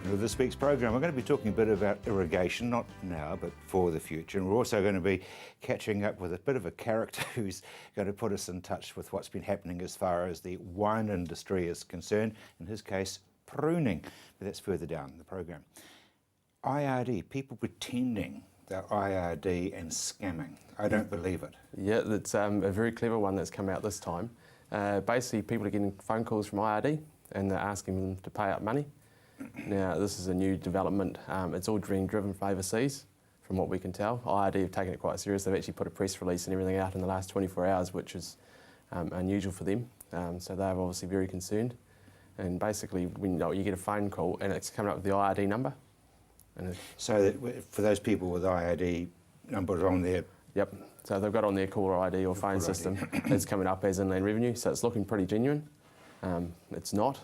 Welcome to this week's program. We're going to be talking a bit about irrigation, not now, but for the future. And we're also going to be catching up with a bit of a character who's going to put us in touch with what's been happening as far as the wine industry is concerned. In his case, pruning. But that's further down in the program. IRD, people pretending they're IRD and scamming. I don't believe it. Yeah, that's a very clever one that's come out this time. Basically, people are getting phone calls from IRD and they're asking them to pay out money. Now, this is a new development. It's all being driven from overseas, from what we can tell. IRD have taken it quite serious. They've actually put a press release and everything out in the last 24 hours, which is unusual for them. So they're obviously very concerned. And basically, when you get a phone call and it's coming up with the IRD number. So that for those people with IRD numbers on there. Yep. So they've got on their caller ID or phone system. It's coming up as inland revenue, so it's looking pretty genuine. It's not.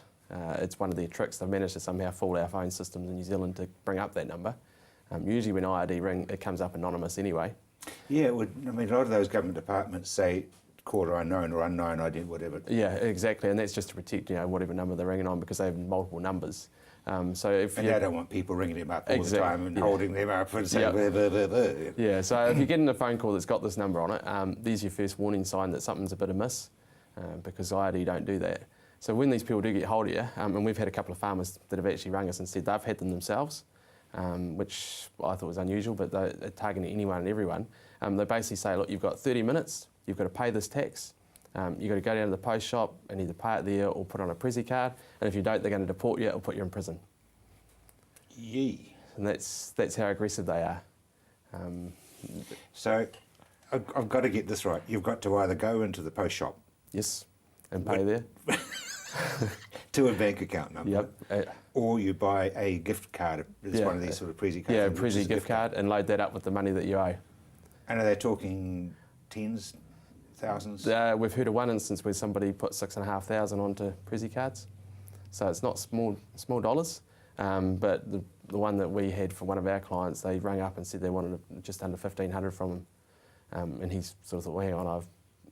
It's one of their tricks. They've managed to somehow fool our phone systems in New Zealand to bring up that number. Usually when IRD ring, it comes up anonymous anyway. Yeah, a lot of those government departments say caller unknown or unknown ID, whatever. Yeah, exactly, and that's just to protect whatever number they're ringing on because they have multiple numbers. So if and they don't want people ringing them up all the time and holding them up and saying blah, blah, blah, blah. Yeah, so if you're getting a phone call that's got this number on it, there's your first warning sign that something's a bit amiss because IRD don't do that. So when these people do get hold of you, and we've had a couple of farmers that have actually rung us and said they've had them themselves, which I thought was unusual, but they're targeting anyone and everyone. They basically say, look, you've got 30 minutes, you've got to pay this tax, you've got to go down to the post shop and either pay it there or put on a Prezi card, and if you don't, they're going to deport you or put you in prison. Yee. And that's how aggressive they are. So I've got to get this right. You've got to either go into the post shop. Yes, and pay there. To a bank account number. Yep. Or you buy a gift card. It's one of these sort of Prezi cards. Yeah, a Prezi gift card and load that up with the money that you owe. And are they talking tens, thousands? We've heard of one instance where somebody put 6,500 onto Prezi cards. So it's not small dollars, but the one that we had for one of our clients, they rang up and said they wanted just under 1,500 from him. And he sort of thought, well, hang on,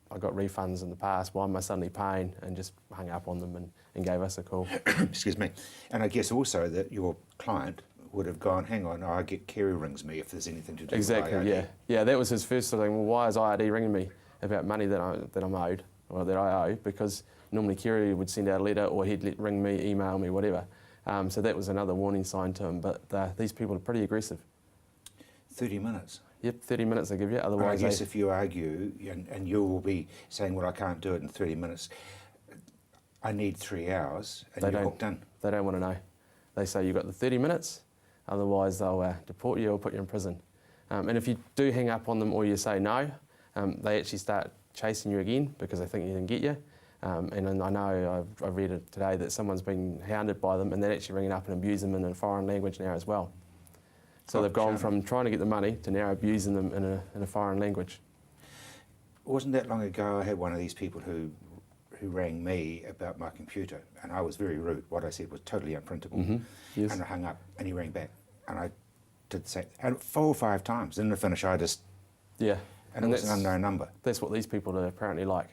I got refunds in the past, why am I suddenly paying? And just hung up on them and gave us a call. Excuse me. And I guess also that your client would have gone, hang on, I get Kerry rings me if there's anything to do with IRD. Exactly, yeah, that was his first thing. Well, why is IRD ringing me about money that I'm owed, or that I owe? Because normally Kerry would send out a letter, or he'd ring me, email me, whatever. So that was another warning sign to him. But these people are pretty aggressive. 30 minutes. Yep, 30 minutes they give you. Otherwise, I guess if you argue and you will be saying, well, I can't do it in 30 minutes. I need 3 hours, and you're hooked in. They don't want to know. They say you've got the 30 minutes. Otherwise, they'll deport you or put you in prison. And if you do hang up on them or you say no, they actually start chasing you again because they think you can get you. And I know I've read it today that someone's been hounded by them and they're actually ringing up and abuse them in a foreign language now as well. So they've gone from trying to get the money to now abusing them in a foreign language. Wasn't that long ago I had one of these people who rang me about my computer, and I was very rude. What I said was totally unprintable. Mm-hmm. Yes. And I hung up and he rang back and I did the same, and 4 or 5 times. Then the finish I just... Yeah. And it was an unknown number. That's what these people are apparently like.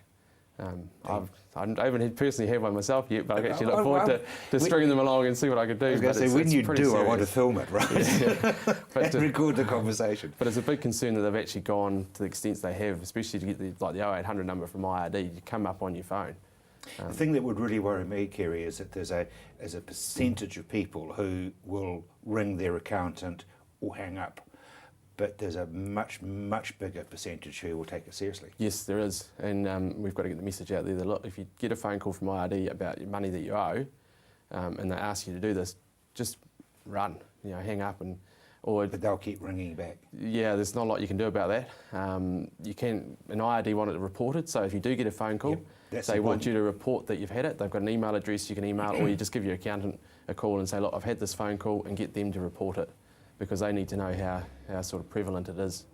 I haven't personally had one myself yet, but I actually look forward to stringing them along and see what I could do. I was going to say, when you do, serious. I want to film it, right? Yeah. And record the conversation. But it's a big concern that they've actually gone to the extent they have, especially to get the 0800 number from IRD. You come up on your phone. The thing that would really worry me, Kerry, is that there's a percentage of people who will ring their accountant or hang up. But there's a much, much bigger percentage who will take it seriously. Yes, there is. And we've got to get the message out there that, look, if you get a phone call from IRD about your money that you owe, and they ask you to do this, just run, hang up. But they'll keep ringing back. Yeah, there's not a lot you can do about that. You can, an IRD want it reported, so if you do get a phone call, they want you to report that you've had it. They've got an email address you can email, or you just give your accountant a call and say, look, I've had this phone call, and get them to report it, because they need to know how sort of prevalent it is.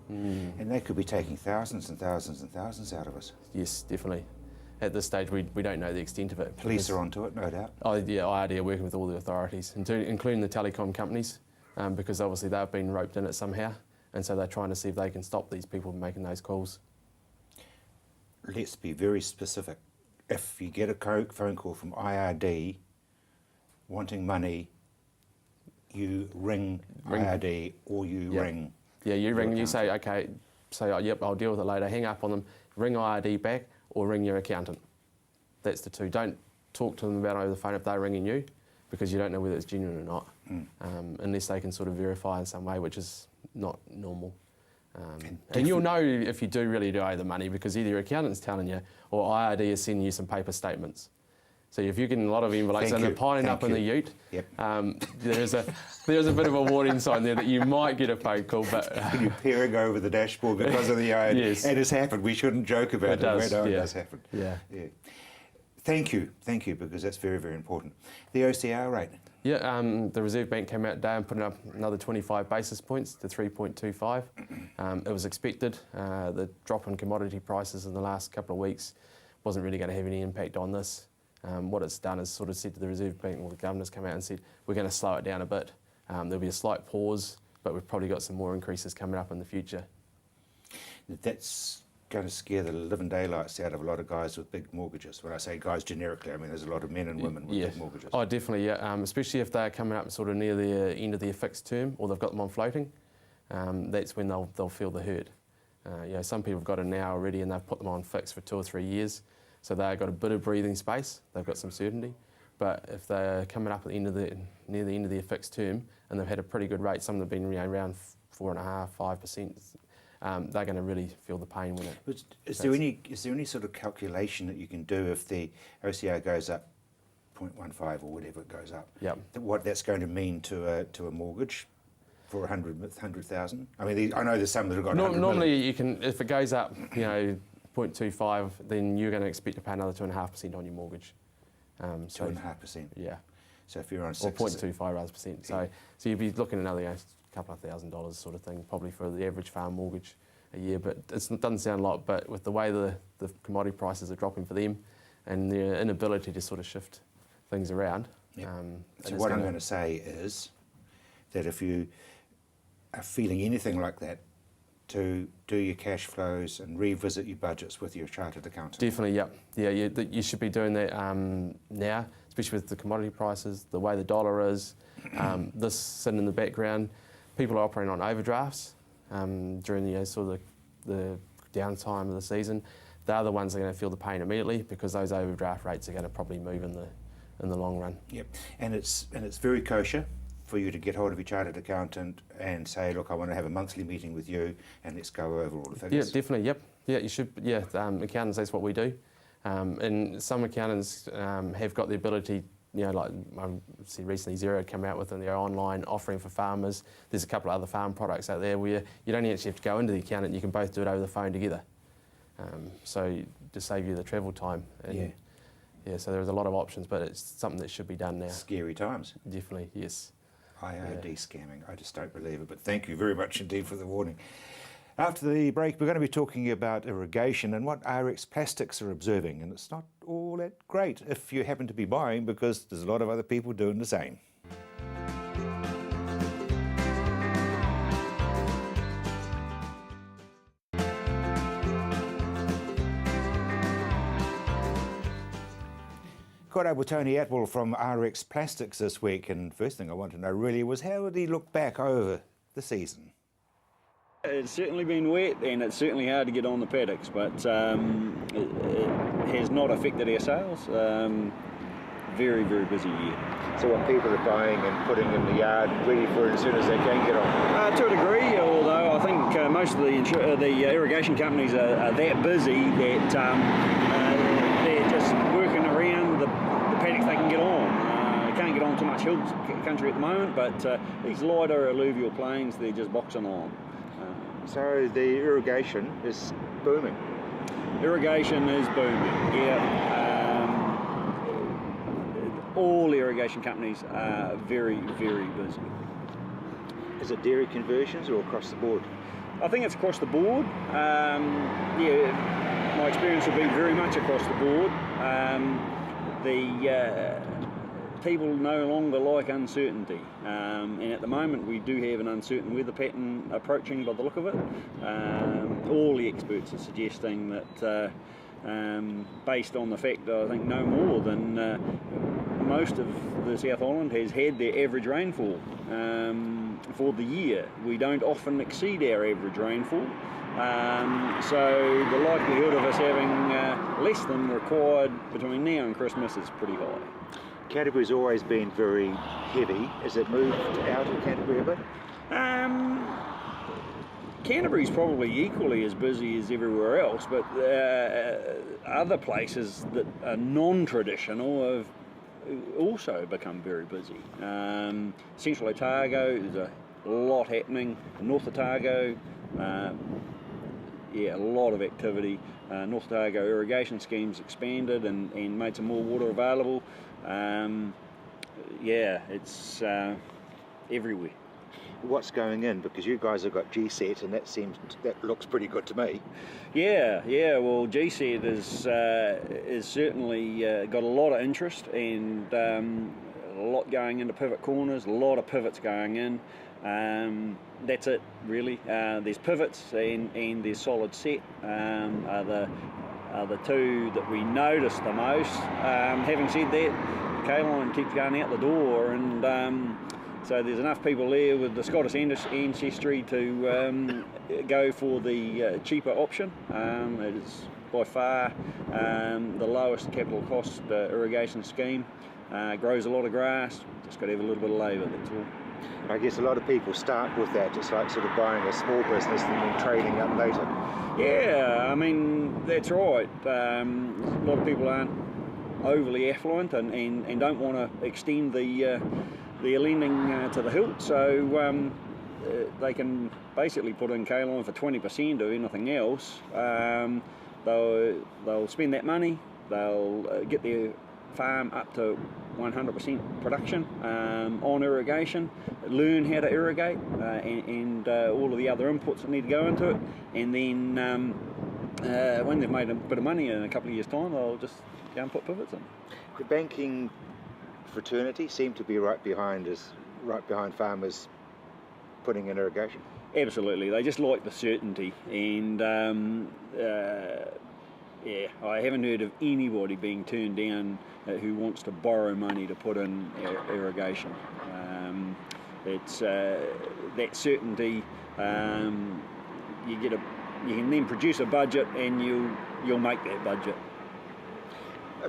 And they could be taking thousands and thousands and thousands out of us. Yes, definitely. At this stage, we don't know the extent of it. Police are onto it, no doubt. Oh, yeah, IRD are working with all the authorities, including the telecom companies, because obviously they've been roped in it somehow, and so they're trying to see if they can stop these people from making those calls. Let's be very specific. If you get a phone call from IRD, wanting money, you ring IRD or you ring. Yeah, you your ring, you accountant. say, okay, say, oh, yep, I'll deal with it later, hang up on them, ring IRD back or ring your accountant. That's the two. Don't talk to them about it over the phone if they're ringing you, because you don't know whether it's genuine or not, unless they can sort of verify in some way, which is not normal. And you'll know if you do really owe the money, because either your accountant's telling you or IRD is sending you some paper statements. So if you're getting a lot of envelopes and they're piling up in the ute, there's a bit of a warning sign there that you might get a phone call. But you're peering over the dashboard because of the IRD. Yes. And it's happened. We shouldn't joke about it. does, It yeah. does happen. Yeah. Thank you, because that's very, very important. The OCR rate. Yeah, the Reserve Bank came out today and put up another 25 basis points to 3.25. It was expected. The drop in commodity prices in the last couple of weeks wasn't really going to have any impact on this. What it's done is sort of said to the Reserve Bank, well, the governor's come out and said, we're going to slow it down a bit. There'll be a slight pause, but we've probably got some more increases coming up in the future. That's going to scare the living daylights out of a lot of guys with big mortgages. When I say guys generically, I mean there's a lot of men and women with big mortgages. Oh, definitely, yeah. Especially if they're coming up sort of near the end of their fixed term or they've got them on floating. That's when they'll feel the hurt. Some people have got it now already and they've put them on fixed for 2 or 3 years. So they've got a bit of breathing space, they've got some certainty. But if they're coming up at the end of near the end of their fixed term and they've had a pretty good rate, some of them have been around 4.5%, 5%, they're going to really feel the pain when it... Is there any sort of calculation that you can do if the OCR goes up 0.15 or whatever it goes up? Yep. What that's going to mean to a mortgage for 100,000? I mean, I know there's some that have got 100 Normally million. you can, if it goes up, 0.25, then you're going to expect to pay another 2.5% on your mortgage. 2.5%. Yeah. So if you're on Or 6 0.25 rather percent. So you'd be looking at another couple of $1,000 sort of thing, probably for the average farm mortgage a year. But it doesn't sound a lot, but with the way the commodity prices are dropping for them and their inability to sort of shift things around. So what I'm going to say is that if you are feeling anything like that, to do your cash flows and revisit your budgets with your chartered accountant. Definitely, yep. Yeah, you should be doing that now, especially with the commodity prices, the way the dollar is, this sitting in the background. People are operating on overdrafts during the downtime of the season. They're the ones that are going to feel the pain immediately because those overdraft rates are going to probably move in the long run. Yep, and it's very kosher for you to get hold of your chartered accountant and say, look, I want to have a monthly meeting with you and let's go over all the figures. Yeah, definitely, yep. Yeah, you should, accountants, that's what we do. And some accountants have got the ability, like I see recently Xero had come out with their online offering for farmers. There's a couple of other farm products out there where you don't actually have to go into the accountant, you can both do it over the phone together. So to save you the travel time. And so there's a lot of options, but it's something that should be done now. Scary times. Definitely, yes. IRD scamming, I just don't believe it, but thank you very much indeed for the warning. After the break, we're going to be talking about irrigation and what RX Plastics are observing, and it's not all that great if you happen to be buying, because there's a lot of other people doing the same. Caught up with Tony Atwell from RX Plastics this week, and first thing I want to know really was how did he look back over the season? It's certainly been wet and it's certainly hard to get on the paddocks, but it has not affected our sales. Very, very busy year. So what people are buying and putting in the yard ready for it as soon as they can get on? To a degree, although I think most of the irrigation companies are that busy that they're just working around the paddocks they can get on. They can't get on too much hill country at the moment, but these lighter alluvial plains, they're just boxing on. So the irrigation is booming. Irrigation is booming, yeah. All irrigation companies are very, very busy. Is it dairy conversions or across the board? I think it's across the board. My experience would be very much across the board. People no longer like uncertainty, and at the moment we do have an uncertain weather pattern approaching by the look of it. All the experts are suggesting that based on the fact that I think no more than most of the South Island has had their average rainfall for the year. We don't often exceed our average rainfall, so the likelihood of us having less than required between now and Christmas is pretty high. Canterbury's always been very heavy. Has it moved out of Canterbury a bit? Canterbury's probably equally as busy as everywhere else, but other places that are non-traditional have also become very busy. Central Otago, there's a lot happening. North Otago, a lot of activity. North Otago irrigation schemes expanded and made some more water available. It's everywhere. What's going in? Because you guys have got GSET, and that looks pretty good to me. Yeah. Well, GSET is certainly got a lot of interest and a lot going into pivot corners. A lot of pivots going in. That's it, really. There's pivots and there's solid set are the two that we notice the most. Having said that, K-line keeps going out the door, and so there's enough people there with the Scottish ancestry to go for the cheaper option. It is by far the lowest capital cost irrigation scheme. Grows a lot of grass, just got to have a little bit of labour, that's all. I guess a lot of people start with that, just like sort of buying a small business and then trading up later. Yeah, I mean, that's right. A lot of people aren't overly affluent and don't want to extend the lending to the hilt, so they can basically put in K-line for 20% of anything else. They'll spend that money, they'll get their farm up to 100% production on irrigation, learn how to irrigate and all of the other inputs that need to go into it, and then when they've made a bit of money in a couple of years' time, they'll just go and put pivots in. The banking fraternity seem to be right behind farmers putting in irrigation. Absolutely, they just like the certainty, and I haven't heard of anybody being turned down who wants to borrow money to put in irrigation. It's that certainty. You can then produce a budget, and you'll make that budget.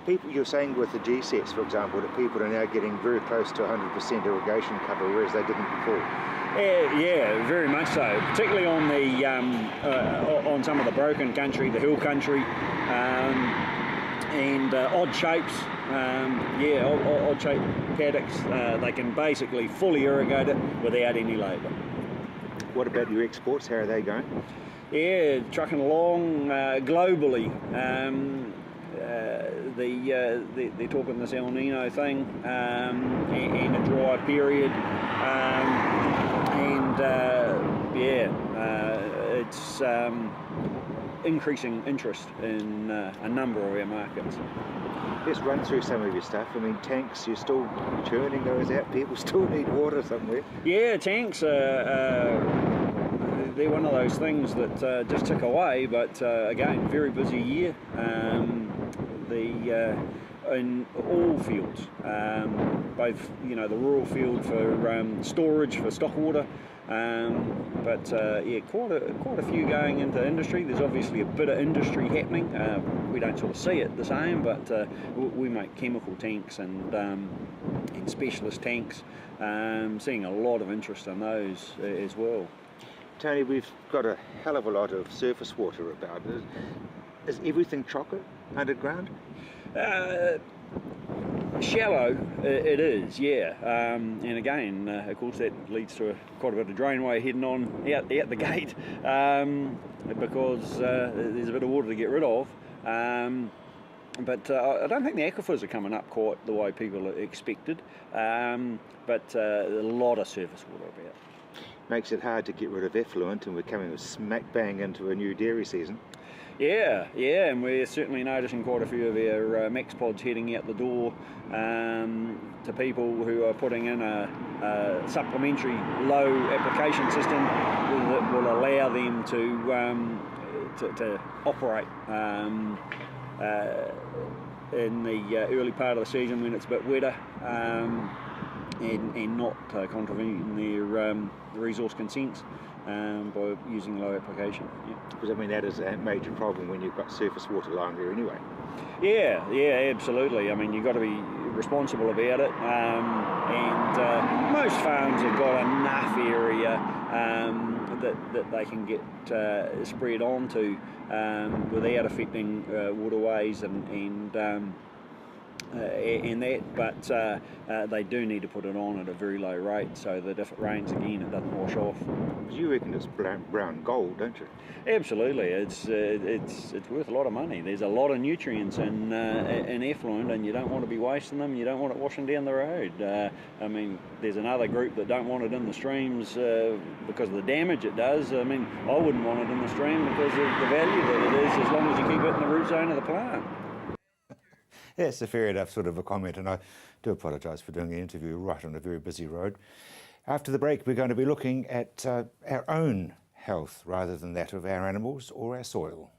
People, you're saying with the GSETs, for example, that people are now getting very close to 100% irrigation cover, whereas they didn't before. Yeah, very much so. Particularly on the on some of the broken country, the hill country, and odd shapes. Odd shaped paddocks. They can basically fully irrigate it without any labour. What about your exports? How are they going? Yeah, trucking along globally. They're talking this El Nino thing and a dry period, it's increasing interest in a number of our markets. Let's run through some of your stuff. I mean, tanks, you're still churning those out. People still need water somewhere. Yeah, tanks they're one of those things that just tick away, but again, very busy year. In all fields, both the rural field for storage for stock water, but quite a few going into industry. There's obviously a bit of industry happening. We don't sort of see it the same, but we make chemical tanks and specialist tanks. Seeing a lot of interest in those as well. Tony, we've got a hell of a lot of surface water about. Is everything chocolate underground? Shallow, it is, yeah. And again, of course, that leads to quite a bit of drainway heading on out the gate because there's a bit of water to get rid of. But I don't think the aquifers are coming up quite the way people expected. But a lot of surface water about. Makes it hard to get rid of effluent, and we're coming smack bang into a new dairy season. Yeah, and we're certainly noticing quite a few of our max pods heading out the door to people who are putting in a supplementary low application system that will allow them to operate. in the early part of the season when it's a bit wetter, and not contravening their resource consents by using low application. Yeah. Because I mean that is a major problem when you've got surface water lying there anyway. Yeah, absolutely. I mean, you've got to be responsible about it, and most farms have got enough area that they can get spread onto without affecting waterways and that, but they do need to put it on at a very low rate so that if it rains again, it doesn't wash off. Because you reckon it's brown gold, don't you? Absolutely, it's worth a lot of money. There's a lot of nutrients in effluent, and you don't want to be wasting them. You don't want it washing down the road. I mean, there's another group that don't want it in the streams because of the damage it does. I mean, I wouldn't want it in the stream because of the value that it is, as long as you keep it in the root zone of the plant. Yeah, it's a fair enough sort of a comment, and I do apologise for doing the interview right on a very busy road. After the break, we're going to be looking at our own health rather than that of our animals or our soil.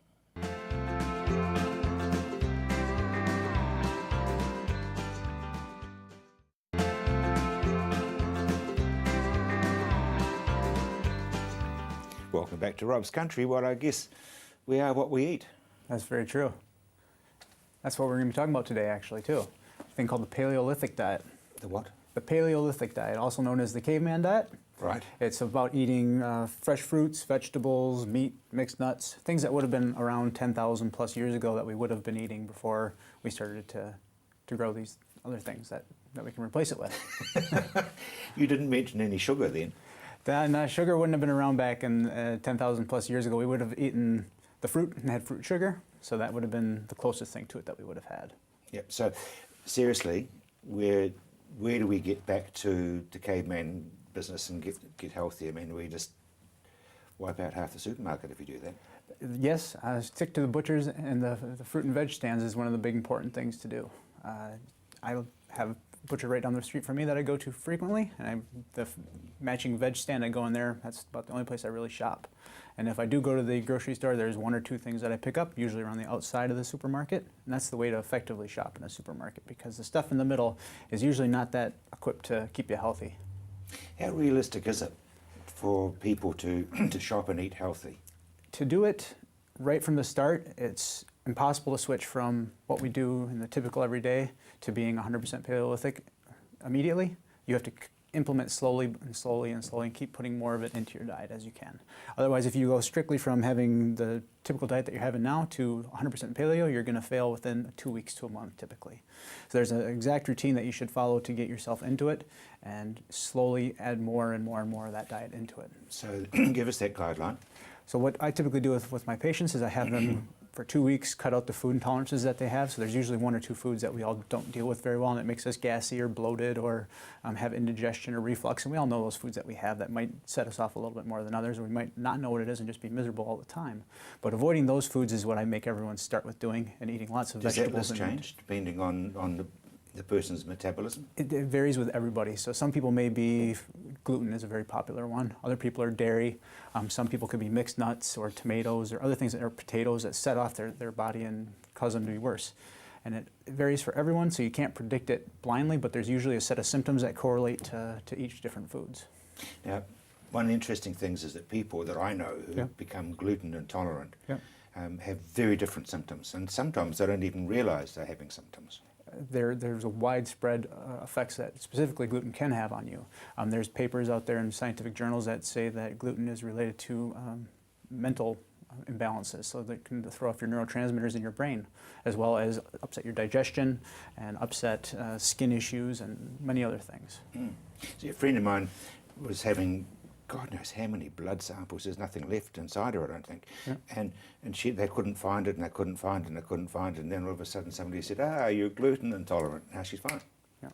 Welcome back to Rob's Country. Well, I guess we are what we eat. That's very true. That's what we're going to be talking about today, actually, too. A thing called the Paleolithic diet. The what? The Paleolithic diet, also known as the caveman diet. Right. It's about eating fresh fruits, vegetables, meat, mixed nuts, things that would have been around 10,000 plus years ago that we would have been eating before we started to grow these other things that we can replace it with. You didn't mention any sugar then. Then sugar wouldn't have been around back in 10,000 plus years ago. We would have eaten the fruit and had fruit sugar, so that would have been the closest thing to it that we would have had. Yep. So, seriously, where do we get back to the caveman business and get healthy? I mean, we just wipe out half the supermarket if you do that. Yes, stick to the butchers and the fruit and veg stands is one of the big important things to do. I have a butcher right down the street from me that I go to frequently, and the matching veg stand I go in there, that's about the only place I really shop. And if I do go to the grocery store, there's one or two things that I pick up, usually around the outside of the supermarket. And that's the way to effectively shop in a supermarket, because the stuff in the middle is usually not that equipped to keep you healthy. How realistic is it for people to shop and eat healthy? To do it right from the start, it's impossible to switch from what we do in the typical everyday to being 100% Paleolithic immediately. You have to implement slowly and slowly and slowly and keep putting more of it into your diet as you can. Otherwise, if you go strictly from having the typical diet that you're having now to 100% paleo, you're going to fail within 2 weeks to a month typically. So there's an exact routine that you should follow to get yourself into it and slowly add more and more and more of that diet into it. So give us that guideline. So what I typically do with my patients is I have them for 2 weeks cut out the food intolerances that they have. So there's usually one or two foods that we all don't deal with very well, and it makes us gassy or bloated or have indigestion or reflux. And we all know those foods that we have that might set us off a little bit more than others, or we might not know what it is and just be miserable all the time. But avoiding those foods is what I make everyone start with doing, and eating lots of vegetables. Does that list change depending on the person's metabolism? It varies with everybody. So some people may be, gluten is a very popular one. Other people are dairy. Some people could be mixed nuts or tomatoes or other things that are potatoes that set off their body and cause them to be worse. And it varies for everyone, so you can't predict it blindly, but there's usually a set of symptoms that correlate to each different foods. Now, one of the interesting things is that people that I know who Yeah. become gluten intolerant Yeah. Have very different symptoms, and sometimes they don't even realise they're having symptoms. There's a widespread effects that specifically gluten can have on you. There's papers out there in scientific journals that say that gluten is related to mental imbalances, so that can throw off your neurotransmitters in your brain, as well as upset your digestion and upset skin issues and many other things. See, a friend of mine was having God knows how many blood samples. There's nothing left inside her, I don't think. Yeah. And they couldn't find it, and they couldn't find it, and they couldn't find it. And then all of a sudden somebody said, you're gluten intolerant. Now she's fine. Yeah.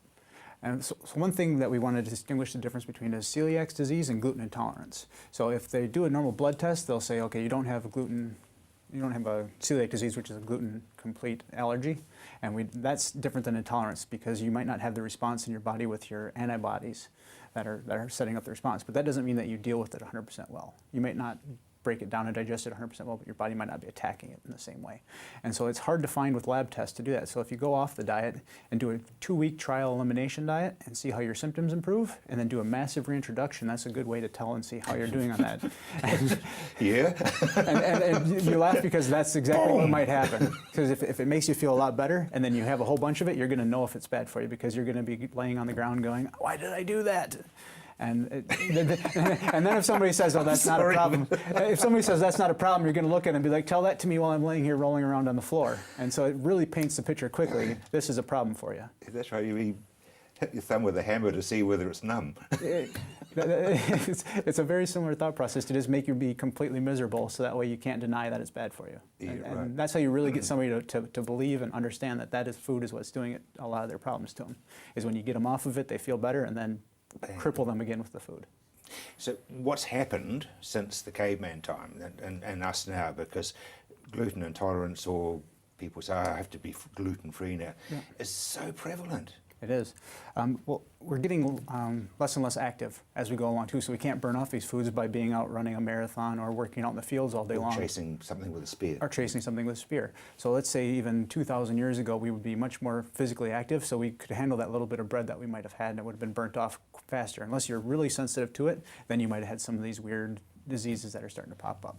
And so one thing that we want to distinguish the difference between is celiac disease and gluten intolerance. So if they do a normal blood test, they'll say, okay, you don't have a celiac disease, which is a gluten complete allergy. And that's different than intolerance, because you might not have the response in your body with your antibodies that are setting up the response. But that doesn't mean that you deal with it 100% well. You might not break it down and digest it 100% well, but your body might not be attacking it in the same way. And so it's hard to find with lab tests to do that. So if you go off the diet and do a 2-week trial elimination diet and see how your symptoms improve, and then do a massive reintroduction, that's a good way to tell and see how you're doing on that. Yeah. And you laugh because that's exactly what might happen. Because if it makes you feel a lot better, and then you have a whole bunch of it, you're going to know if it's bad for you, because you're going to be laying on the ground going, why did I do that? And and then if somebody says, oh, that's not a problem, if somebody says that's not a problem, you're going to look at it and be like, tell that to me while I'm laying here rolling around on the floor. And so it really paints the picture quickly. This is a problem for you. That's right. You hit your thumb with a hammer to see whether it's numb. It's a very similar thought process to just make you be completely miserable, so that way you can't deny that it's bad for you. Yeah, And right. that's how you really get somebody to believe and understand that food is what's doing a lot of their problems to them, is when you get them off of it, they feel better, and then cripple them again with the food. So what's happened since the caveman time and us now, because gluten intolerance, or people say, I have to be gluten-free now, is so prevalent. It is. Well, we're getting less and less active as we go along too, so we can't burn off these foods by being out running a marathon or working out in the fields all day Or long. chasing something with a spear. Or chasing something with a spear. So let's say even 2,000 years ago, we would be much more physically active, so we could handle that little bit of bread that we might have had, and it would have been burnt off faster. Unless you're really sensitive to it, then you might have had some of these weird diseases that are starting to pop up.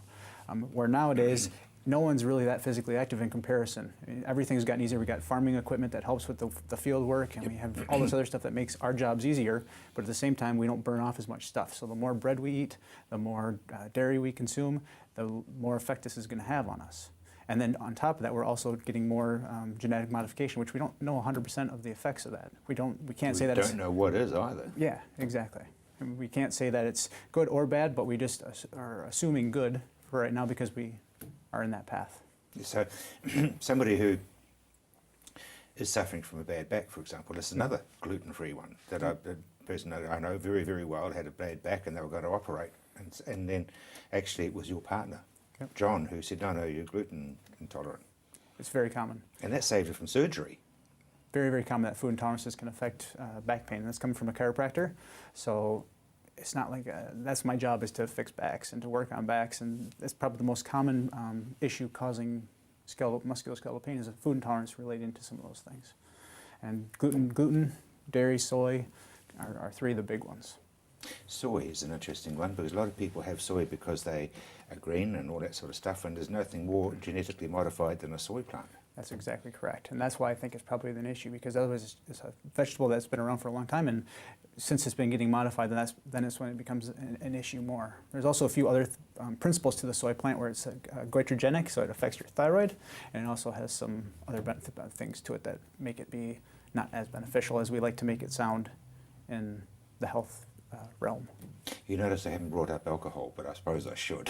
Where nowadays, no one's really that physically active in comparison. I mean, everything's gotten easier. We've got farming equipment that helps with the field work, and we have all this other stuff that makes our jobs easier, but at the same time, we don't burn off as much stuff. So the more bread we eat, the more dairy we consume, the more effect this is going to have on us. And then on top of that, we're also getting more genetic modification, which we don't know 100% of the effects of that. We can't say that We it's... don't know what is either. Yeah, exactly. And we can't say that it's good or bad, but we just are assuming good for right now because we are in that path. So somebody who is suffering from a bad back, for example, this is another gluten-free one that a person that I know very, very well had a bad back, and they were going to operate. And then actually it was your partner, Yep. John, who said, no, you're gluten intolerant. It's very common. And that saved her from surgery. Very, very common that food intolerances can affect back pain. That's coming from a chiropractor. So it's not like, that's my job, is to fix backs and to work on backs. And that's probably the most common issue causing musculoskeletal pain, is a food intolerance related to some of those things. And gluten, dairy, soy are three of the big ones. Soy is an interesting one, because a lot of people have soy because they are green and all that sort of stuff, and there's nothing more genetically modified than a soy plant. That's exactly correct. And that's why I think it's probably an issue, because otherwise it's a vegetable that's been around for a long time, and since it's been getting modified, then it's when it becomes an issue more. There's also a few other principles to the soy plant where it's goitrogenic, so it affects your thyroid, and it also has some other things to it that make it be not as beneficial as we like to make it sound in the health realm. You notice I haven't brought up alcohol, but I suppose I should.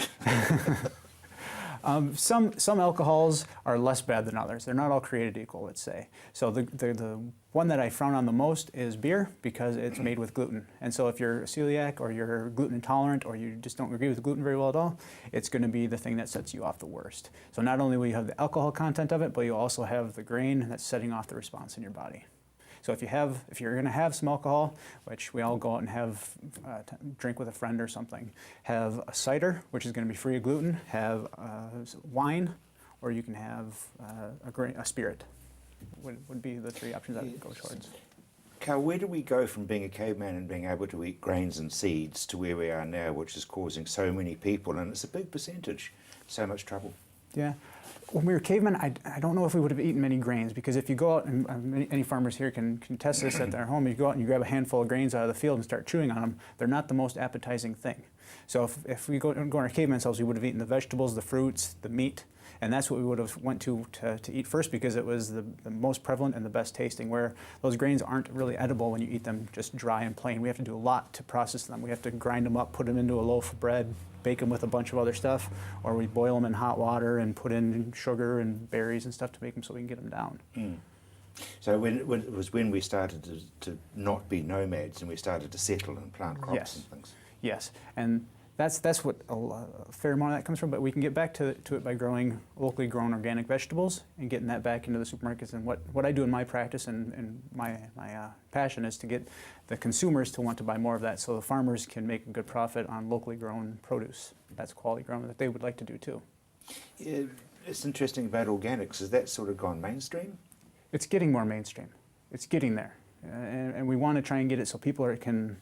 Some alcohols are less bad than others. They're not all created equal, let's say. So the one that I frown on the most is beer, because it's made with gluten. And so if you're a celiac, or you're gluten intolerant, or you just don't agree with gluten very well at all, it's going to be the thing that sets you off the worst. So not only will you have the alcohol content of it, but you also have the grain that's setting off the response in your body. So if you're going to have some alcohol, which we all go out and have, drink with a friend or something, have a cider, which is going to be free of gluten, have wine, or you can have a spirit. Would be the three options I would go towards. Carl, where do we go from being a caveman and being able to eat grains and seeds to where we are now, which is causing so many people, and it's a big percentage, so much trouble? Yeah. When we were cavemen, I don't know if we would have eaten many grains, because if you go out, and any farmers here can test this at their home, you go out and you grab a handful of grains out of the field and start chewing on them, they're not the most appetizing thing. So if we go on our caveman selves, we would have eaten the vegetables, the fruits, the meat, and that's what we would have went to eat first, because it was the most prevalent and the best tasting, where those grains aren't really edible when you eat them just dry and plain. We have to do a lot to process them. We have to grind them up, put them into a loaf of bread, bake them with a bunch of other stuff, or we boil them in hot water and put in sugar and berries and stuff to make them so we can get them down. Mm. So it was when we started to not be nomads and we started to settle and plant crops Yes. and things. Yes, and That's what a fair amount of that comes from, but we can get back to it by growing locally grown organic vegetables and getting that back into the supermarkets. And what I do in my practice and my passion is to get the consumers to want to buy more of that, so the farmers can make a good profit on locally grown produce. That's quality grown that they would like to do too. Yeah, it's interesting about organics. Has that sort of gone mainstream? It's getting more mainstream. It's getting there, and we want to try and get it so people can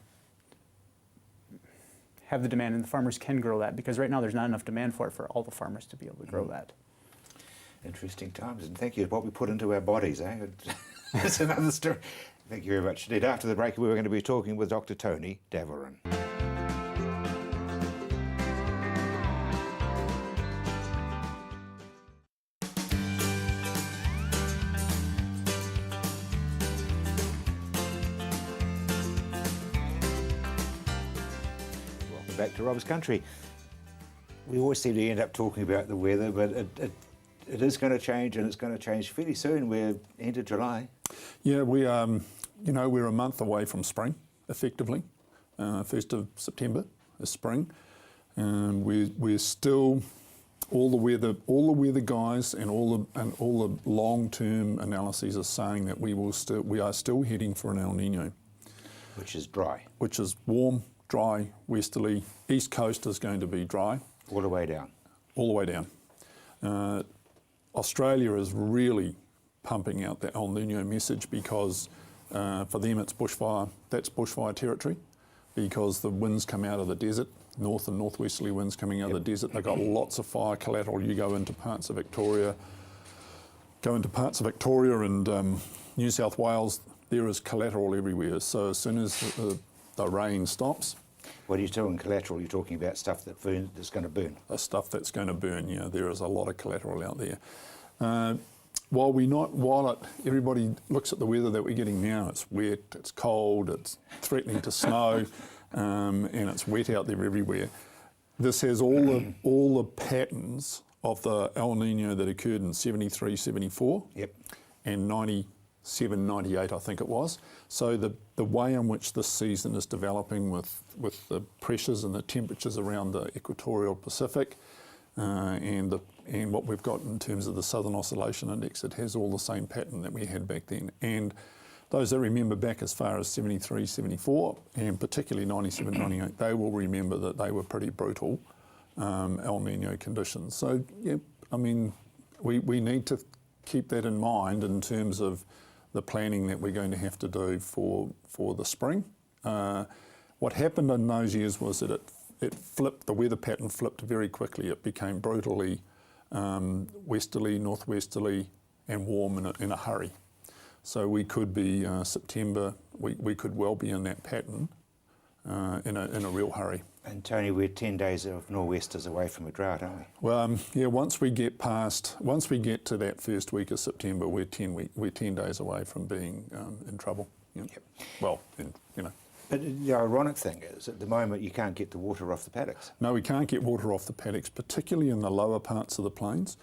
have the demand, and the farmers can grow that, because right now there's not enough demand for it for all the farmers to be able to grow that. Interesting times, and thank you for what we put into our bodies. That's another story. Thank you very much indeed. After the break, we were going to be talking with Dr. Tony Davoren. Back to Rob's Country. We always seem to end up talking about the weather, but it is going to change, and it's going to change fairly soon. We're into July. Yeah, we're a month away from spring, effectively. 1st of September is spring. We're still, all the weather guys and all the long-term analyses are saying that we are still heading for an El Nino, Which is dry. which is warm, dry, westerly. East coast is going to be dry. All the way down. All the way down. Australia is really pumping out the El Nino message because for them it's bushfire. That's bushfire territory because the winds come out of the desert, north and northwesterly winds coming out of the desert. They've got lots of fire collateral. You go into parts of Victoria, and New South Wales, there is collateral everywhere. So as soon as the rain stops. What are you talking collateral? You're talking about stuff that's going to burn. The stuff that's going to burn, there is a lot of collateral out there. While everybody looks at the weather that we're getting now, it's wet, it's cold, it's threatening to snow, and it's wet out there everywhere. This has all the patterns of the El Nino that occurred in 73, 74, Yep. and 97, 98, I think it was. So the way in which this season is developing with the pressures and the temperatures around the equatorial Pacific and what we've got in terms of the Southern Oscillation Index, it has all the same pattern that we had back then. And those that remember back as far as 73, 74, and particularly 97, 98, they will remember that they were pretty brutal El Nino conditions. So, yeah, I mean, we need to keep that in mind in terms of the planning that we're going to have to do for the spring. What happened in those years was that it flipped, the weather pattern flipped very quickly. It became brutally westerly, northwesterly, and warm in a hurry. So we could be September, we could well be in that pattern in a real hurry. And Tony, we're 10 days of nor'westers away from a drought, aren't we? Well, yeah. Once we get to that first week of September, we're 10 days away from being in trouble. Yeah. Yep. Well, But the ironic thing is, at the moment, you can't get the water off the paddocks. No, we can't get water off the paddocks, particularly in the lower parts of the plains.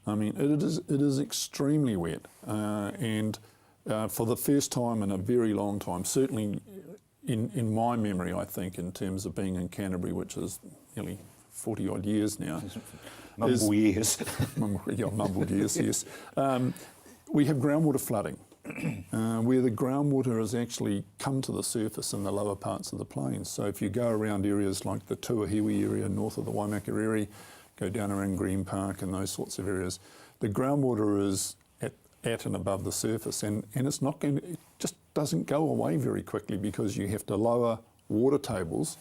I mean, it is extremely wet, and for the first time in a very long time, certainly in my memory, I think, in terms of being in Canterbury, which is nearly 40 odd years now. Mumble years. Mumbled years, yes. We have groundwater flooding, where the groundwater has actually come to the surface in the lower parts of the plains. So if you go around areas like the Tuahiwi area, north of the Waimakariri, go down around Green Park and those sorts of areas, the groundwater is at and above the surface, and it's not going to, it just doesn't go away very quickly because you have to lower water tables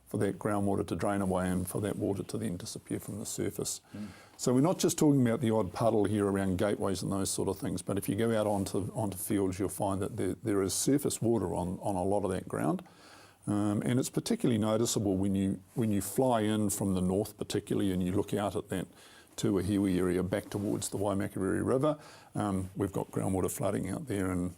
for that groundwater to drain away and for that water to then disappear from the surface. So we're not just talking about the odd puddle here around gateways and those sort of things, but if you go out onto fields, you'll find that there is surface water on a lot of that ground. And it's particularly noticeable when you fly in from the north particularly and you look out at that Tuahiwi area back towards the Waimakariri River. We've got groundwater flooding out there, and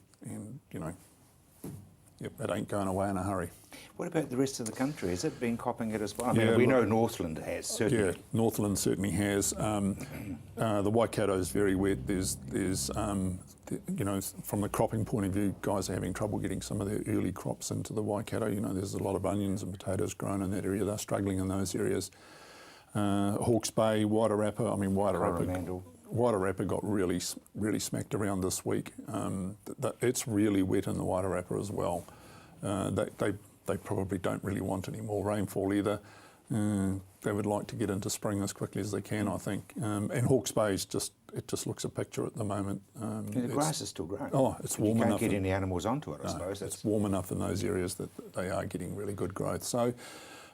Yep, it ain't going away in a hurry. What about the rest of the country? Has it been copping it as well? I mean, Yeah, we know look- Northland has, certainly. Yeah, Northland certainly has. The Waikato is very wet. There's you know, from the cropping point of view, guys are having trouble getting some of their early crops into the Waikato. You know, there's a lot of onions and potatoes grown in that area. They're struggling in those areas. Hawke's Bay, Wairarapa, Wairarapa got really smacked around this week. It's really wet in the Wairarapa as well. They probably don't really want any more rainfall either. They would like to get into spring as quickly as they can, I think. And Hawke's Bay is just looks a picture at the moment. And the grass is still growing. Oh, it's warm you enough. can't get any animals onto it, I suppose. It's warm enough in those areas that they are getting really good growth. So,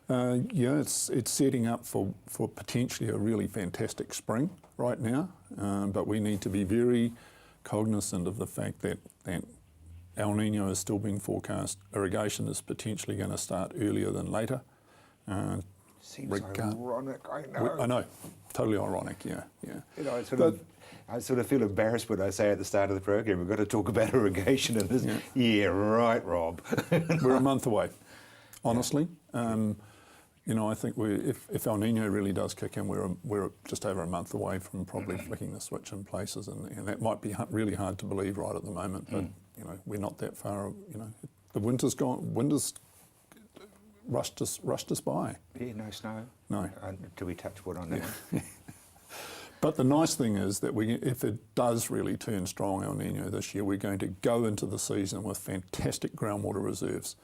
yeah, it's setting up for potentially a really fantastic spring right now. But we need to be very cognizant of the fact that El Nino is still being forecast. Irrigation is potentially going to start earlier than later. Seems ironic, I know, totally ironic, yeah. You know, I sort of feel embarrassed when I say at the start of the program, we've got to talk about irrigation in this. Yeah, right, Rob. We're a month away, honestly. You know, I think if El Nino really does kick in, we're just over a month away from probably flicking the switch in places, and that might be really hard to believe right at the moment. But you know, we're not that far. You know, the winter's gone. Winter's rushed us by. Yeah, no snow. No. Do we touch wood on that one? But the nice thing is that if it does really turn strong, El Nino this year, we're going to go into the season with fantastic groundwater reserves.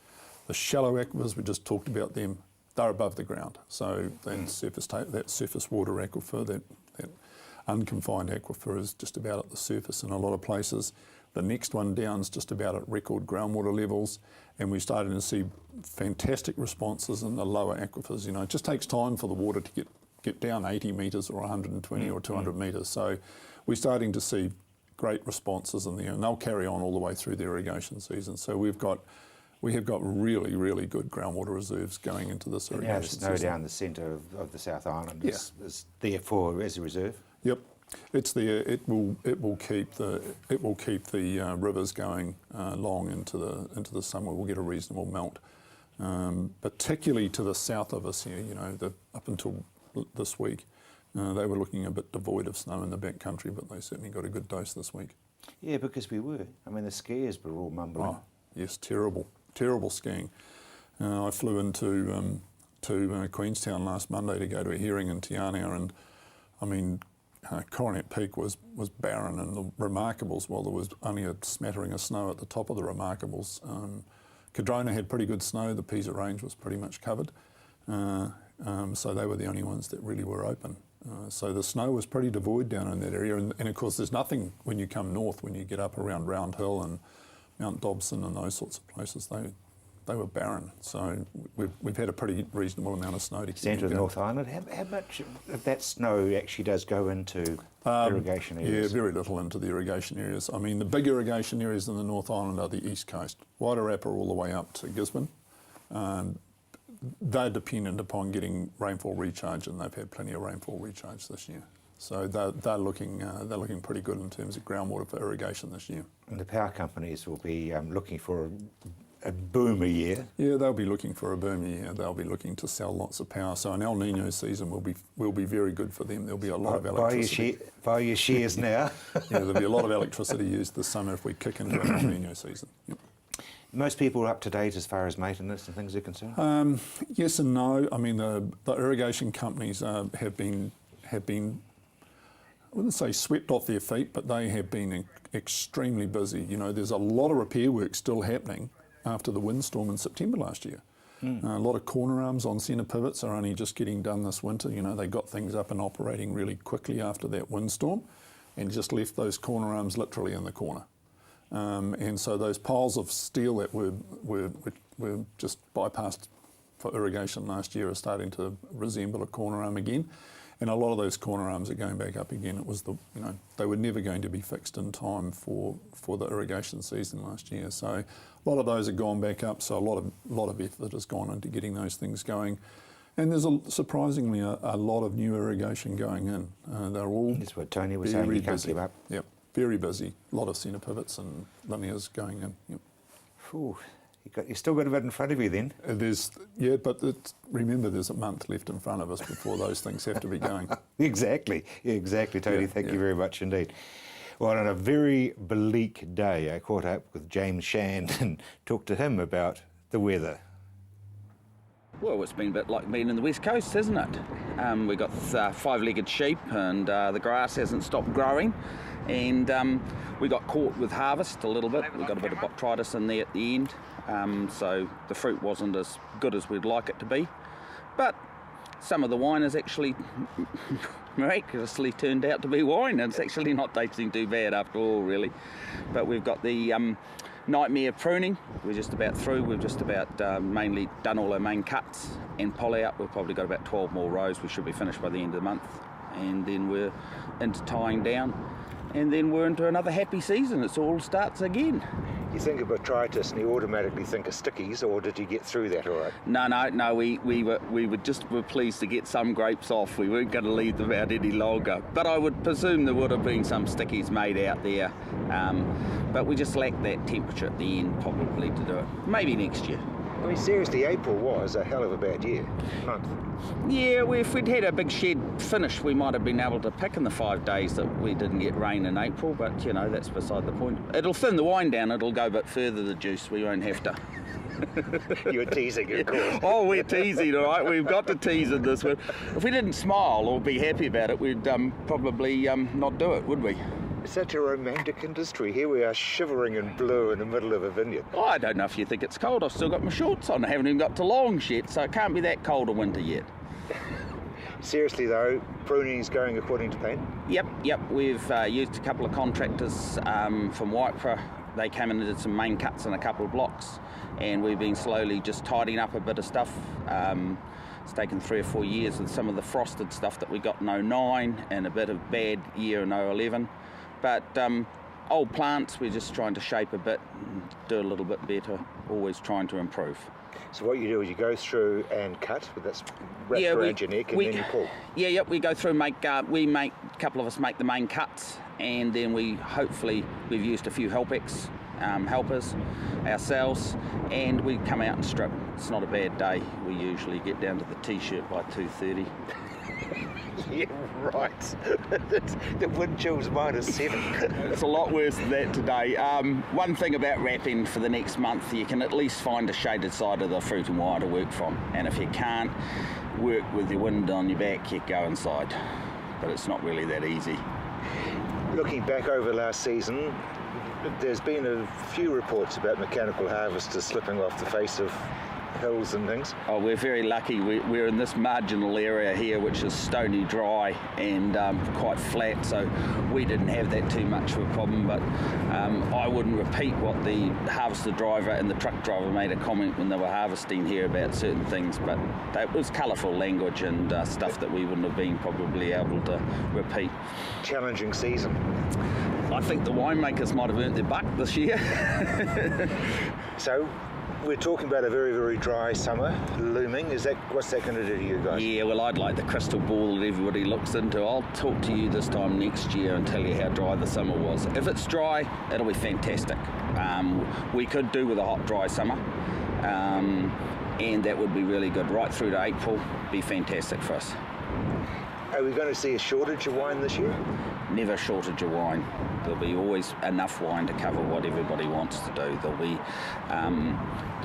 The shallow aquifers, we just talked about them, they're above the ground. So that surface water aquifer, that unconfined aquifer is just about at the surface in a lot of places. The next one down is just about at record groundwater levels, and we're starting to see fantastic responses in the lower aquifers. You know, it just takes time for the water to get down 80 metres or 120 or 200 metres. So we're starting to see great responses in there, and they'll carry on all the way through the irrigation season. So we have got really, really good groundwater reserves going into this irrigation Now the snow season. down the centre of the South Island is there as a reserve. Yep, it's there. It will keep the rivers going long into the summer. We'll get a reasonable melt, particularly to the south of us here. You know, up until this week, they were looking a bit devoid of snow in the backcountry, but they certainly got a good dose this week. Yeah, because we were. I mean, the skiers were all mumbling. Oh, yes, terrible skiing. I flew into Queenstown last Monday to go to a hearing in Te Anau, and I mean, Coronet Peak was barren, and the Remarkables, well, there was only a smattering of snow at the top of the Remarkables. Cardrona had pretty good snow. The Pisa Range was pretty much covered. So they were the only ones that really were open. So the snow was pretty devoid down in that area. And of course, there's nothing when you come north, when you get up around Round Hill and Mount Dobson and those sorts of places. They were barren. So we've had a pretty reasonable amount of snow to keep Centre of going. North Island. How much of that snow actually does go into irrigation areas? Yeah, very little into the irrigation areas. I mean, the big irrigation areas in the North Island are the east coast. Wairarapa all the way up to Gisborne. They're dependent upon getting rainfall recharge, and they've had plenty of rainfall recharge this year. So they're looking pretty good in terms of groundwater for irrigation this year. And the power companies will be looking for a boomer year. Yeah, they'll be looking for a boom year. They'll be looking to sell lots of power. So an El Nino season will be very good for them. There'll be a lot of electricity. Buy your shares now. Yeah, there'll be a lot of electricity used this summer if we kick into an El Nino season. Yep. Most people are up to date as far as maintenance and things are concerned? Yes and no. I mean, the irrigation companies have been, I wouldn't say swept off their feet, but they have been extremely busy. You know, there's a lot of repair work still happening after the windstorm in September last year. A lot of corner arms on centre pivots are only just getting done this winter. You know, they got things up and operating really quickly after that windstorm and just left those corner arms literally in the corner. And so those piles of steel that were just bypassed for irrigation last year are starting to resemble a corner arm again. And a lot of those corner arms are going back up again. It was they were never going to be fixed in time for the irrigation season last year. So a lot of those have gone back up. So a lot of effort has gone into getting those things going. And there's surprisingly a lot of new irrigation going in. They're all That's what Tony was saying, you can't busy. give up. Yep, very busy. A lot of centre pivots and linears going in. Yep. Ooh, You still got a bit in front of you then. Remember there's a month left in front of us before those things have to be going. Exactly, Tony. Thank you very much indeed. Well, on a very bleak day, I caught up with James Shand and talked to him about the weather. Well, it's been a bit like being in the West Coast, hasn't it? We've got five-legged sheep and the grass hasn't stopped growing. And we got caught with harvest a little bit. We got a bit of botrytis in there at the end. So the fruit wasn't as good as we'd like it to be. But some of the wine has actually miraculously turned out to be wine. It's actually not tasting too bad after all, really. But we've got the nightmare pruning. We're just about through. We've just about mainly done all our main cuts and pull out. We've probably got about 12 more rows. We should be finished by the end of the month. And then we're into tying down. And then we're into another happy season. It all starts again. You think of botrytis and you automatically think of stickies, or did you get through that all right? No. We were pleased to get some grapes off. We weren't going to leave them out any longer. But I would presume there would have been some stickies made out there. But we just lacked that temperature at the end probably to do it. Maybe next year. I mean, seriously, April was a hell of a bad month. Yeah, if we'd had a big shed finish, we might have been able to pick in the 5 days that we didn't get rain in April, but, that's beside the point. It'll thin the wine down, it'll go a bit further, the juice, we won't have to. You're teasing, of course. Oh, we're teasing, all right, we've got to tease in this one. If we didn't smile or be happy about it, we'd probably not do it, would we? It's such a romantic industry. Here we are shivering in blue in the middle of a vineyard. Oh, I don't know if you think it's cold. I've still got my shorts on. I haven't even got to longs yet, so it can't be that cold a winter yet. Seriously though, pruning's going according to plan? Yep. We've used a couple of contractors from Waipara. They came in and did some main cuts in a couple of blocks, and we've been slowly just tidying up a bit of stuff. It's taken 3 or 4 years with some of the frosted stuff that we got in 09 and a bit of bad year in 011. But old plants, we're just trying to shape a bit, do a little bit better, always trying to improve. So what you do is you go through and cut, but that's wrapped around your neck, and then you pull. Yeah, we go through and a couple of us make the main cuts, and then we've used a few helpers ourselves, and we come out and strip. It's not a bad day. We usually get down to the t-shirt by 2:30. Yeah, right. The wind chill's -7. It's a lot worse than that today. One thing about wrapping for the next month, you can at least find a shaded side of the fruit and wire to work from. And if you can't work with your wind on your back, you go inside. But it's not really that easy. Looking back over last season, there's been a few reports about mechanical harvesters slipping off the face of hills and things. Oh, we're very lucky. We're in this marginal area here, which is stony dry and quite flat, so we didn't have that too much of a problem. But I wouldn't repeat what the harvester driver and the truck driver made a comment when they were harvesting here about certain things, but it was colourful language and stuff that we wouldn't have been probably able to repeat. Challenging season. I think the winemakers might have earned their buck this year. So we're talking about a very, very dry summer looming. What's that going to do to you guys? Yeah, well, I'd like the crystal ball that everybody looks into. I'll talk to you this time next year and tell you how dry the summer was. If it's dry, it'll be fantastic. We could do with a hot, dry summer, and that would be really good. Right through to April, be fantastic for us. Are we going to see a shortage of wine this year? Never a shortage of wine. There'll be always enough wine to cover what everybody wants to do. There'll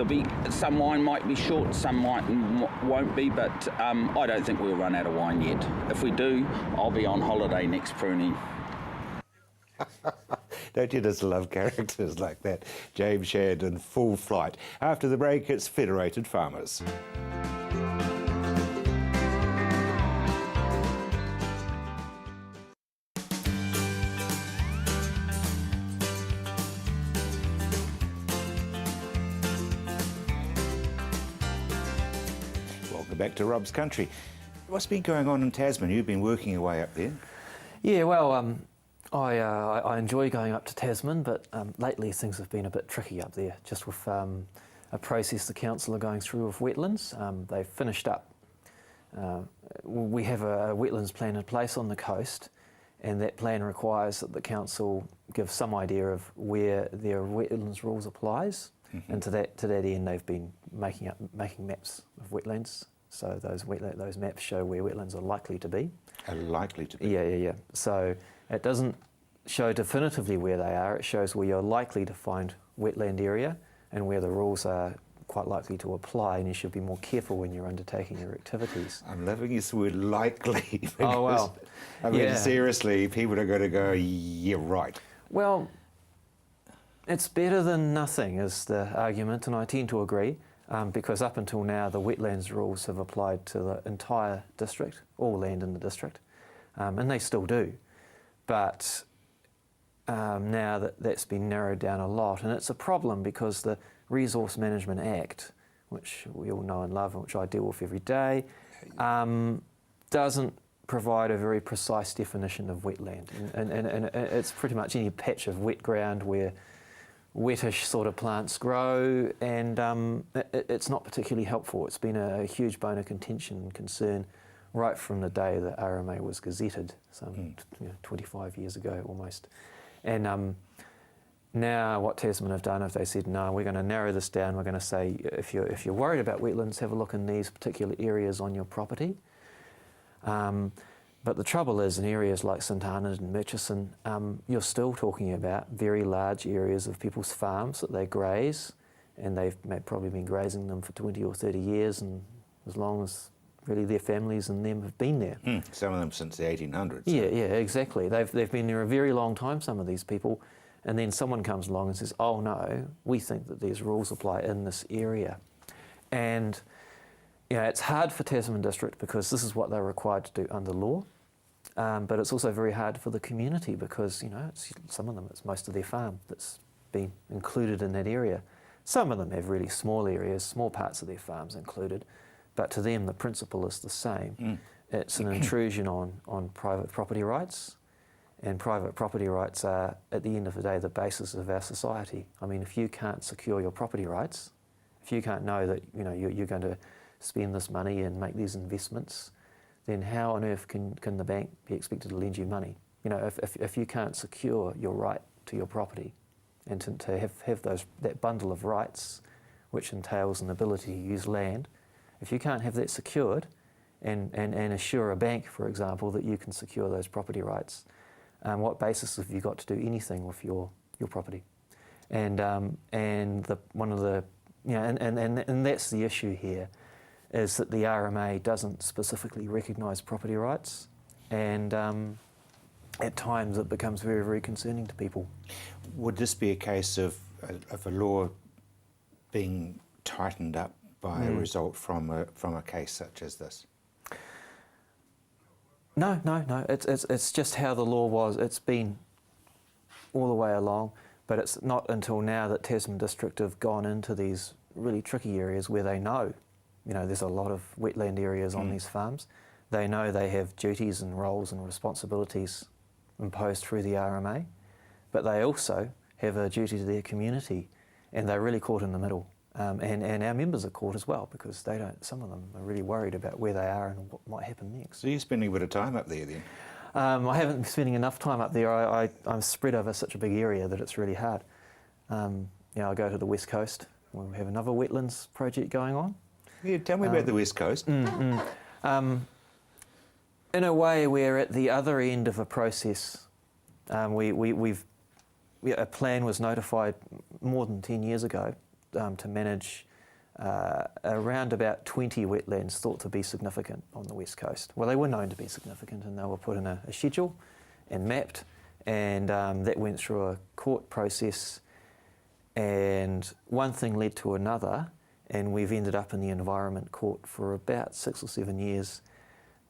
be some wine might be short, some won't be, but I don't think we'll run out of wine yet. If we do, I'll be on holiday next pruning. Don't you just love characters like that? James Shand in full flight. After the break, it's Federated Farmers. Back to Rob's country. What's been going on in Tasman? You've been working your way up there. Yeah, well, I enjoy going up to Tasman, but lately things have been a bit tricky up there, just with a process the council are going through with wetlands. They've finished up. We have a wetlands plan in place on the coast, and that plan requires that the council give some idea of where their wetlands rules applies. And to that end, they've been making maps of wetlands. So those maps show where wetlands are likely to be. Are likely to be. Yeah. So it doesn't show definitively where they are. It shows where you're likely to find wetland area and where the rules are quite likely to apply, and you should be more careful when you're undertaking your activities. I'm loving this word likely. Because, Oh, well, I mean, yeah. seriously, people are going to go, yeah, right. Well, it's better than nothing is the argument, and I tend to agree, because up until now the wetlands rules have applied to the entire district, all land in the district, and they still do. But now that's been narrowed down a lot, and it's a problem because the Resource Management Act, which we all know and love and which I deal with every day, doesn't provide a very precise definition of wetland. And it's pretty much any patch of wet ground where wettish sort of plants grow, and it's not particularly helpful. It's been a huge bone of contention and concern right from the day that RMA was gazetted, some 25 years ago almost. And now what Tasman have done, if they said, no, we're going to narrow this down, we're going to say, if you're worried about wetlands, have a look in these particular areas on your property. But the trouble is, in areas like St Arnaud and Murchison, you're still talking about very large areas of people's farms that they graze, and they've probably been grazing them for 20 or 30 years, and as long as really their families and them have been there. Some of them since the 1800s. Yeah, exactly. They've been there a very long time, some of these people, and then someone comes along and says, oh no, we think that these rules apply in this area. And it's hard for Tasman District because this is what they're required to do under law, but it's also very hard for the community because, some of them, it's most of their farm that's been included in that area. Some of them have really small areas, small parts of their farms included, but to them the principle is the same. It's an intrusion on private property rights, and private property rights are, at the end of the day, the basis of our society. I mean, if you can't secure your property rights, if you can't know that you're going to spend this money and make these investments, then how on earth can the bank be expected to lend you money? If you can't secure your right to your property and to have that bundle of rights, which entails an ability to use land, if you can't have that secured and assure a bank, for example, that you can secure those property rights, what basis have you got to do anything with your property? And that's the issue here, is that the RMA doesn't specifically recognise property rights, and at times it becomes very, very concerning to people. Would this be a case of a law being tightened up by a result from a case such as this? No. It's just how the law was. It's been all the way along, but it's not until now that Tasman District have gone into these really tricky areas where they know, there's a lot of wetland areas on these farms. They know they have duties and roles and responsibilities imposed through the RMA, but they also have a duty to their community, and they're really caught in the middle. And our members are caught as well because some of them are really worried about where they are and what might happen next. So you're spending a bit of time up there then? I haven't been spending enough time up there. I'm spread over such a big area that it's really hard. I go to the West Coast where we have another wetlands project going on. Yeah, tell me about the West Coast. In a way, we're at the other end of a process. A plan was notified more than 10 years ago to manage around about 20 wetlands thought to be significant on the West Coast. Well, they were known to be significant, and they were put in a schedule and mapped, and that went through a court process, and one thing led to another, and we've ended up in the Environment Court for about 6 or 7 years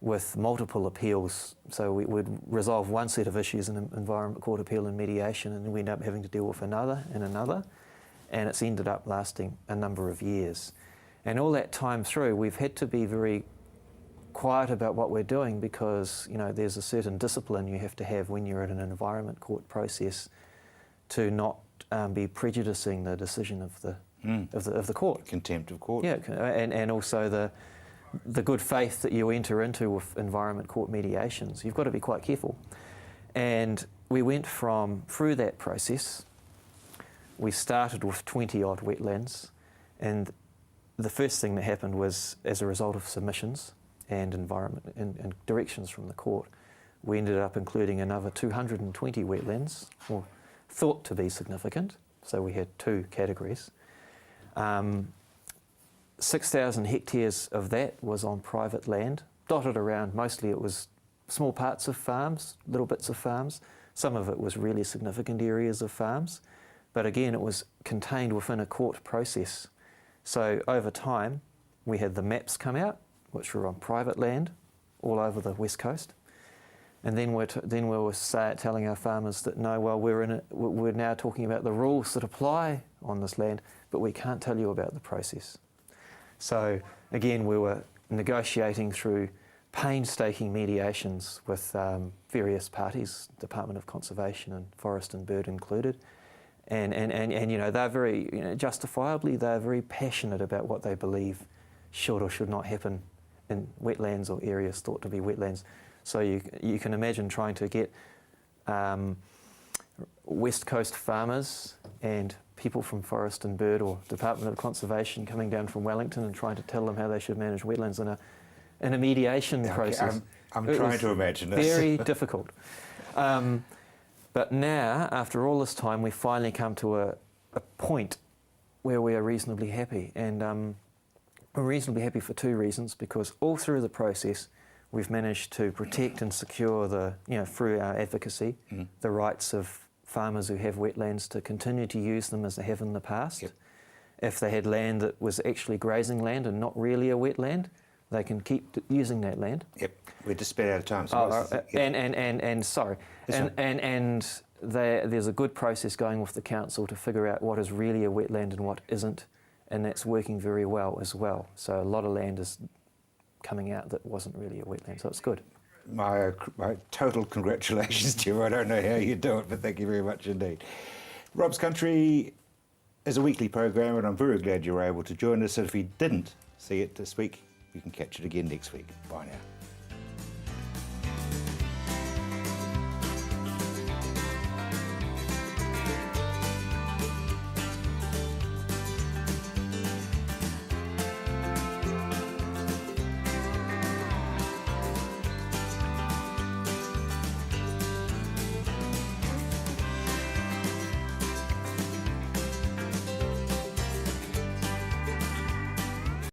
with multiple appeals. So we would resolve one set of issues in an Environment Court appeal and mediation, and then we end up having to deal with another and another, and it's ended up lasting a number of years. And all that time through, we've had to be very quiet about what we're doing because, there's a certain discipline you have to have when you're in an Environment Court process to not be prejudicing the decision of the court. Contempt of court. Yeah, and also the good faith that you enter into with Environment Court mediations. You've got to be quite careful. And we went through that process we started with 20 odd wetlands, and the first thing that happened was, as a result of submissions and environment and directions from the court, we ended up including another 220 wetlands, or thought to be significant. So we had 2 categories. 6,000 hectares of that was on private land, dotted around. Mostly it was small parts of farms, little bits of farms. Some of it was really significant areas of farms. But again, it was contained within a court process. So over time, we had the maps come out, which were on private land all over the West Coast. And then we were telling our farmers that, no, well, we're now talking about the rules that apply on this land, but we can't tell you about the process. So again, we were negotiating through painstaking mediations with various parties, Department of Conservation and Forest and Bird included. And you know, they're very, you know, justifiably, they're very passionate about what they believe should or should not happen in wetlands or areas thought to be wetlands. So you can imagine trying to get West Coast farmers and people from Forest and Bird or Department of Conservation coming down from Wellington and trying to tell them how they should manage wetlands in a mediation process. I'm trying to imagine this. Very difficult. But now, after all this time, we finally come to a point where we are reasonably happy. And we're reasonably happy for 2 reasons, because all through the process, we've managed to protect and secure through our advocacy, the rights of farmers who have wetlands to continue to use them as they have in the past. Yep. If they had land that was actually grazing land and not really a wetland, they can keep using that land. Yep, we're just about out of time. So there's a good process going with the council to figure out what is really a wetland and what isn't, and that's working very well as well. So a lot of land is coming out that wasn't really a wetland, so it's good. My total congratulations to you. I don't know how you do it, but thank you very much indeed. Rob's Country is a weekly program, and I'm very glad you were able to join us. And if you didn't see it this week, you can catch it again next week. Bye now.